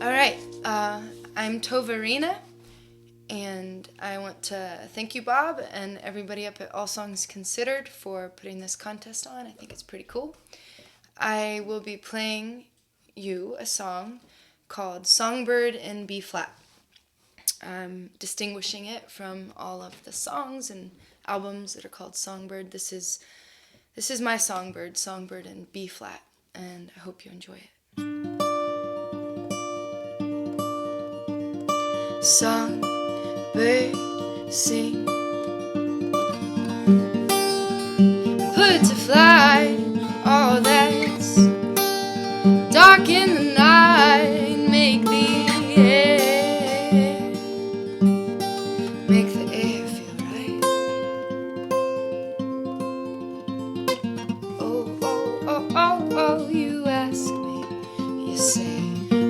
Alright, I'm Tova Rinah, and I want to thank you, Bob, and everybody up at All Songs Considered for putting this contest on. I think it's pretty cool. I will be playing you a song called Songbird in B-flat. I'm distinguishing it from all of the songs and albums that are called Songbird. This is my Songbird in B-flat, and I hope you enjoy it. Songbird, sing, put to flight all that's dark in the night. Make the air feel right. Oh, oh, oh, oh, oh, you ask me, you say,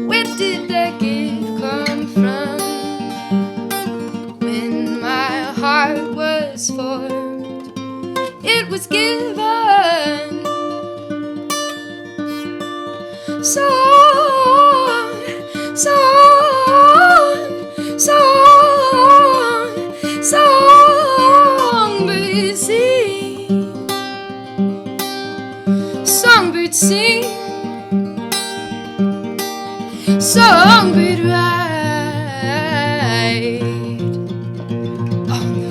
where did that gift come from? When my heart was formed, it was given. Songbird sing, songbird sing, songbird ride on the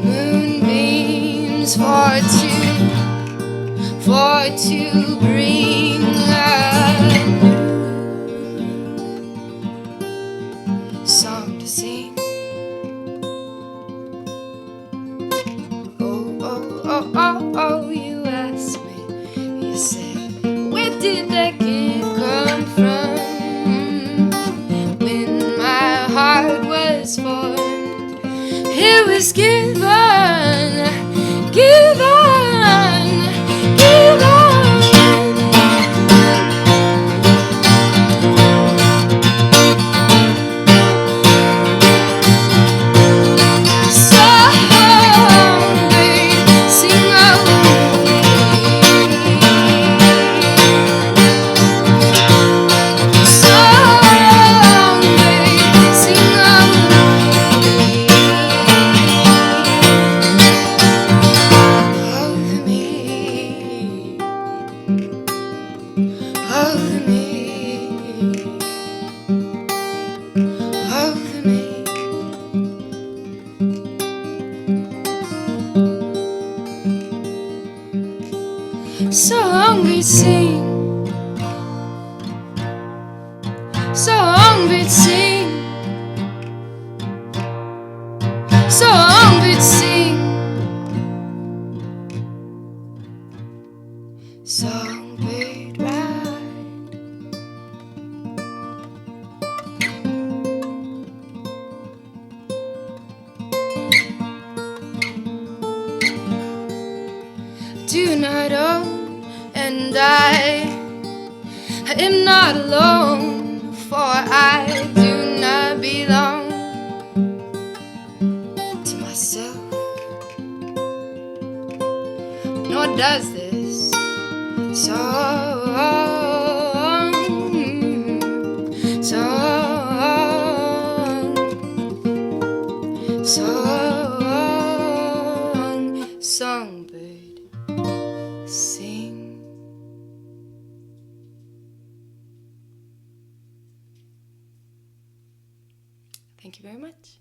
moonbeams for to bring a song to sing. Oh, oh, oh, oh, oh, you ask me, you say, where did that gift come from? When my heart was formed, it was given, given, given. Songbird sing, songbird sing, songbird sing, songbird ride. Do not own, and I am not alone, for I do not belong to myself, nor does this song, songbird sing. Thank you very much.